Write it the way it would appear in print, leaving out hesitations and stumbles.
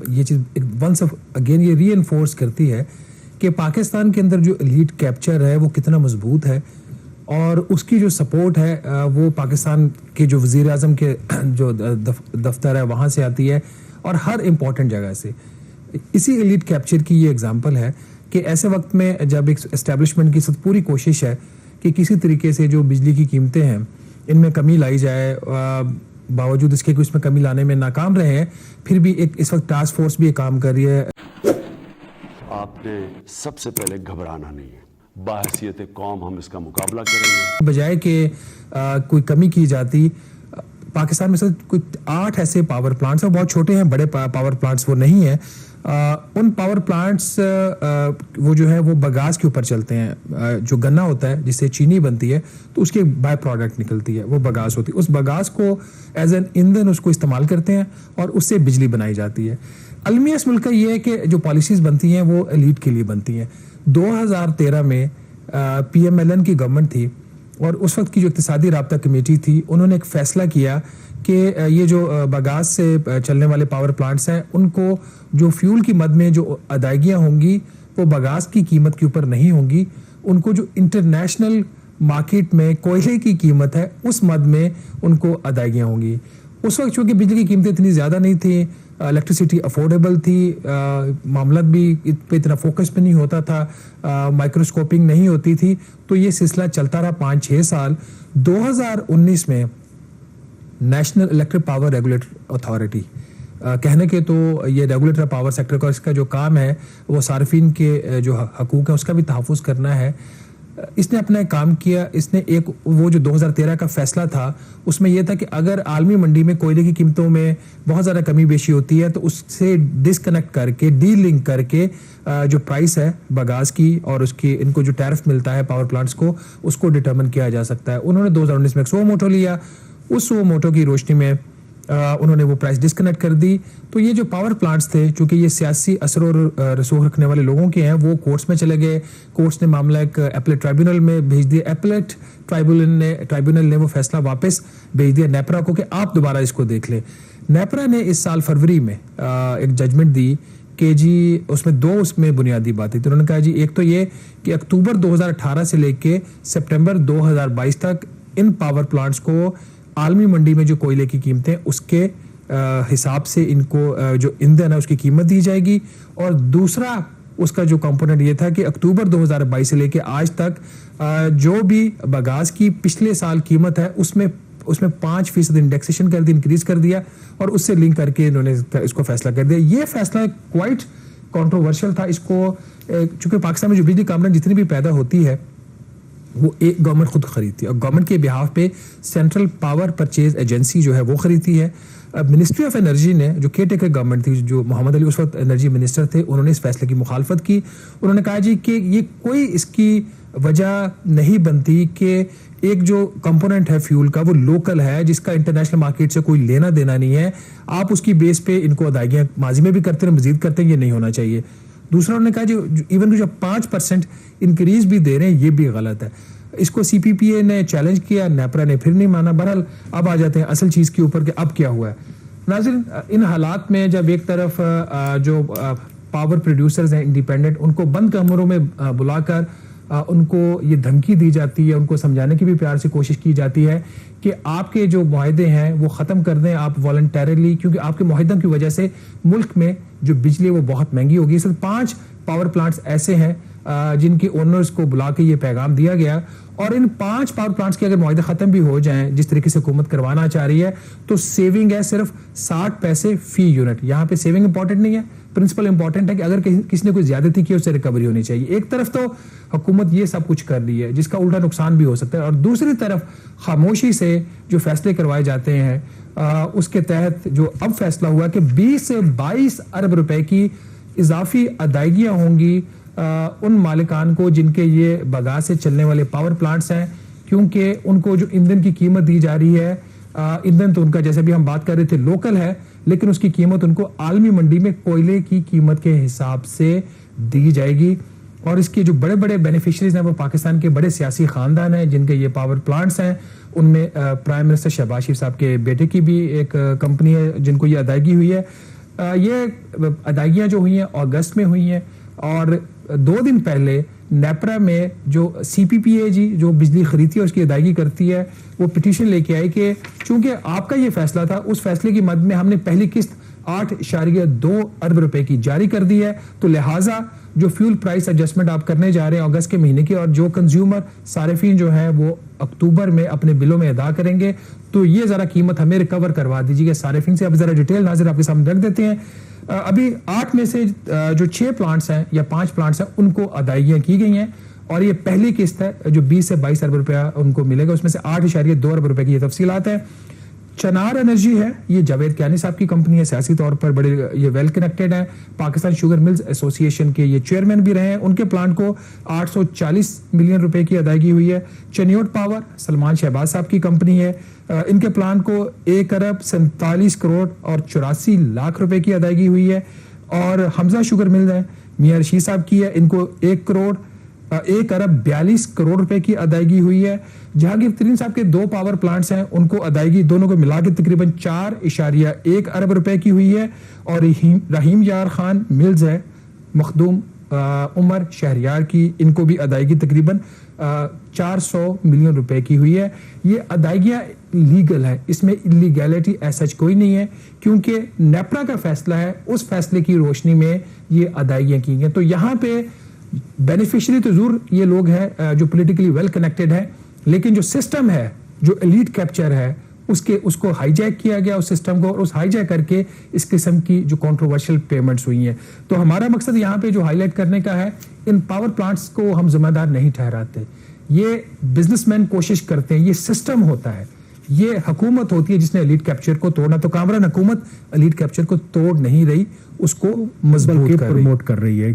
ये चीज़ once again ये reinforce करती है कि पाकिस्तान के अंदर जो एलीट कैप्चर है वो कितना मजबूत है और उसकी जो सपोर्ट है वो पाकिस्तान के जो वज़ीर आज़म के जो दफ्तर है वहाँ से आती है और हर इम्पॉर्टेंट जगह से। इसी एलीट कैप्चर की ये एग्जांपल है कि ऐसे वक्त में जब एक एस्टेब्लिशमेंट की पूरी कोशिश है कि किसी तरीके से जो बिजली की कीमतें हैं इनमें कमी लाई जाए, बावजूद इसके कि उसमें कमी लाने में नाकाम रहे हैं, फिर भी एक इस वक्त टास्क फोर्स भी काम कर रही है। आपने सबसे पहले घबराना नहीं है, बाहसियत कौम हम इसका मुकाबला करेंगे। बजाय कि कोई कमी की जाती, पाकिस्तान में सिर्फ कुछ 8 ऐसे पावर प्लांट्स हैं, बहुत छोटे हैं, बड़े पावर प्लांट्स वो नहीं है। उन पावर प्लांट्स वो जो है वो बगास के ऊपर चलते हैं। जो गन्ना होता है जिससे चीनी बनती है तो उसकी एक बाय प्रोडक्ट निकलती है, वो बगास होती है। उस बगास को एज एन ईंधन उसको इस्तेमाल करते हैं और उससे बिजली बनाई जाती है। अलमिया इस मुल्क का ये है कि जो पॉलिसीज़ बनती हैं वो एलीट के लिए बनती हैं। 2013 में PMLN की गवर्नमेंट थी और उस वक्त की जो इक्तिसादी राब्ता कमेटी थी उन्होंने एक फ़ैसला किया कि ये जो बगास से चलने वाले पावर प्लांट्स हैं उनको जो फ्यूल की मद में जो अदायगियाँ होंगी वो बगास की कीमत के ऊपर नहीं होंगी, उनको जो इंटरनेशनल मार्केट में कोयले की कीमत है उस मद में उनको अदायगियाँ होंगी। उस वक्त चूँकि बिजली की कीमतें इतनी ज़्यादा नहीं थी, इलेक्ट्रिसिटी अफोर्डेबल थी, मामला भी पे इतना फोकस पे नहीं होता था, माइक्रोस्कोपिंग नहीं होती थी, तो ये सिलसिला चलता रहा 5-6 साल। 2019 में national electric power regulator authority, कहने के तो ये रेगुलेटर पावर सेक्टर का इसका जो काम है वो सार्फिन के जो हकूक़ है उसका भी तहफ़्फ़ुज़ करना है। इसने अपना एक काम किया। इसने एक वो जो 2013 का फैसला था उसमें यह था कि अगर आलमी मंडी में कोयले की कीमतों में बहुत ज़्यादा कमी बेशी होती है तो उससे डिसकनेक्ट करके, डी लिंक करके जो प्राइस है बगास की और उसकी इनको जो टैरिफ मिलता है पावर प्लांट्स को उसको डिटर्मिन किया जा सकता है। उन्होंने 2019 में एक सो मोटो लिया, उस सो मोटो की रोशनी में उन्होंने वो प्राइस डिस्कनेक्ट कर दी। तो ये जो पावर प्लांट्स थे चूंकि ये सियासी असर और रसूख रखने वाले लोगों के हैं, वो कोर्ट्स में चले गए। कोर्ट्स ने मामला एक एपलेट ट्राइब्यूनल में भेज दिया। एपलेट ट्राइब्यूनल ने वो फैसला वापस भेज दिया नेपरा को कि आप दोबारा इसको देख लें। नेपरा ने इस साल फरवरी में एक जजमेंट दी कि जी उसमें 2 उसमें बुनियादी बातें थी। उन्होंने कहा जी एक तो ये कि अक्टूबर 2018 से लेके सितंबर 2022 तक इन पावर प्लांट्स को आलमी मंडी में जो कोयले की कीमतें उसके हिसाब से इनको जो ईंधन है उसकी कीमत दी जाएगी। और दूसरा उसका जो कंपोनेंट ये था कि अक्टूबर 2022 से लेके आज तक जो भी बगास की पिछले साल कीमत है उसमें 5% इंडेक्सेशन कर दी, इंक्रीज कर दिया और उससे लिंक करके इन्होंने इसको फैसला कर दिया। ये फैसला क्वाइट कॉन्ट्रोवर्शियल था। इसको चूंकि पाकिस्तान में जो बिजली कामरान जितनी भी पैदा होती है वो एक गवर्नमेंट खुद खरीदती है और गवर्नमेंट के बिहाफ पे सेंट्रल पावर परचेज एजेंसी जो है वो खरीदती है। मिनिस्ट्री ऑफ एनर्जी ने, जो केयर टेकर गवर्नमेंट थी, जो मोहम्मद अली उस वक्त एनर्जी मिनिस्टर थे, उन्होंने इस फैसले की मुखालफत की। उन्होंने कहा जी कि ये कोई इसकी वजह नहीं बनती कि एक जो कंपोनेंट है फ्यूल का वो लोकल है जिसका इंटरनेशनल मार्केट से कोई लेना देना नहीं है, आप उसकी बेस पे इनको अदायगियाँ माजी में भी करते हैं, मजीद करते हैं, ये नहीं होना चाहिए। दूसरा उन्होंने कहा जो इवन जो 5% इंक्रीज भी दे रहे हैं ये भी गलत है। इसको CPPA ने चैलेंज किया, नेपरा ने फिर नहीं माना। बहरहाल अब आ जाते हैं असल चीज़ के ऊपर कि अब क्या हुआ है। नाज़रीन, इन हालात में जब एक तरफ जो पावर प्रोड्यूसर्स हैं इंडिपेंडेंट, उनको बंद कमरों में बुलाकर उनको ये धमकी दी जाती है, उनको समझाने की भी प्यार से कोशिश की जाती है कि आपके जो मुआहदे हैं वो ख़त्म कर दें आप वॉलंटरली, क्योंकि आपके मुआहदों की वजह से मुल्क में जो बिजली वो बहुत महंगी होगी। सिर्फ 5 पावर प्लांट्स ऐसे हैं जिनके ओनर्स को बुला के ये पैगाम दिया गया और इन 5 पावर प्लांट्स के अगर मुआहदे ख़त्म भी हो जाएं जिस तरीके से हुकूमत करवाना चाह रही है तो सेविंग है सिर्फ 60 पैसे फी यूनिट। यहाँ पे सेविंग इंपॉर्टेंट नहीं है, प्रिंसिपल इंपॉर्टेंट है कि अगर किसी ने कोई ज्यादती की उससे रिकवरी होनी चाहिए। एक तरफ तो हुकूमत ये सब कुछ कर रही है जिसका उल्टा नुकसान भी हो सकता है और दूसरी तरफ खामोशी से जो फैसले करवाए जाते हैं उसके तहत जो अब फैसला हुआ कि 20 से 22 अरब रुपए की इजाफी अदायगियाँ होंगी उन मालिकान को जिनके ये बगास से चलने वाले पावर प्लांट्स हैं, क्योंकि उनको जो ईंधन की कीमत दी जा रही है, ईंधन तो उनका जैसे भी हम बात कर रहे थे लोकल है, लेकिन उसकी कीमत उनको आलमी मंडी में कोयले की कीमत के हिसाब से दी जाएगी। और इसके जो बड़े बड़े बेनिफिशरीज हैं वो पाकिस्तान के बड़े सियासी खानदान हैं जिनके ये पावर प्लांट्स हैं। उनमें प्राइम मिनिस्टर शहबाज शरीफ साहब के बेटे की भी एक कंपनी है जिनको ये अदायगी हुई है। ये अदायगियां जो हुई हैं अगस्त में हुई हैं, और 2 दिन पहले नेपरा में जो CPPA जी जो बिजली खरीदती है उसकी अदायगी करती है, वो पिटीशन लेके आई कि चूंकि आपका ये फैसला था, उस फैसले की मद में हमने पहली किस्त 8.2 अरब रुपए की जारी कर दी है, तो लिहाजा जो फ्यूल प्राइस एडजस्टमेंट आप करने जा रहे हैं अगस्त के महीने की, और जो कंज्यूमर सारिफिन जो है वो अक्टूबर में अपने बिलों में अदा करेंगे, तो ये जरा कीमत हमें रिकवर करवा दीजिएगा सारिफिन से। अब जरा डिटेल नाज़िर आपके सामने रख देते हैं। अभी 8 में से जो 6 प्लांट्स हैं या 5 प्लांट्स हैं उनको अदायगियां की गई हैं, और ये पहली किस्त है जो 20 से 22 अरब रुपया उनको मिलेगा, उसमें से 8.2 अरब रुपए की ये तफसीलात है। चनार एनर्जी है, ये जावेद कियानी साहब की कंपनी है, सियासी तौर पर बड़े ये वेल कनेक्टेड है, पाकिस्तान शुगर मिल्स एसोसिएशन के ये चेयरमैन भी रहे हैं। उनके प्लांट को 840 मिलियन रुपए की अदायगी हुई है। चनियोट पावर सलमान शहबाज साहब की कंपनी है, इनके प्लांट को 1 अरब 47 करोड़ और 84 लाख रुपए की अदायगी हुई है। और हमजा शुगर मिल है, मियां रशीद साहब की है, इनको 1 अरब 42 करोड़ रुपए की अदायगी हुई है। जहांगीर तरीन साहब के 2 पावर प्लांट्स हैं, उनको अदायगी दोनों को मिला के तकरीबन 4.1 अरब रुपए की हुई है। और रहीम यार खान मिल्स है, मखदूम उमर शहरियार की, इनको भी अदायगी तकरीबन 400 मिलियन रुपए की हुई है। ये अदायगियां लीगल है, इसमें इलीगैलिटी ऐसा कोई नहीं है, क्योंकि नेपरा का फैसला है, उस फैसले की रोशनी में ये अदायगियां की गई। तो यहाँ पे बेनिफिशियरी तो जरूर ये लोग हैं जो पॉलिटिकली वेल कनेक्टेड है, लेकिन जो सिस्टम है, जो एलीट कैप्चर है, उसको हाईजैक किया गया उस सिस्टम को, और उस हाईजैक करके इस किस्म की जो कंट्रोवर्शियल पेमेंट्स हुई हैं। तो हमारा मकसद यहाँ पे जो हाईलाइट करने का है, इन पावर प्लांट्स को हम जिम्मेदार नहीं ठहराते, ये बिजनेसमैन कोशिश करते हैं, ये सिस्टम होता है, ये हुकूमत होती है जिसने एलीट कैप्चर को तोड़ना। तो कामरान हुकूमत एलीट कैप्चर को तोड़ नहीं रही, उसको मजबूत प्रमोट कर रही है।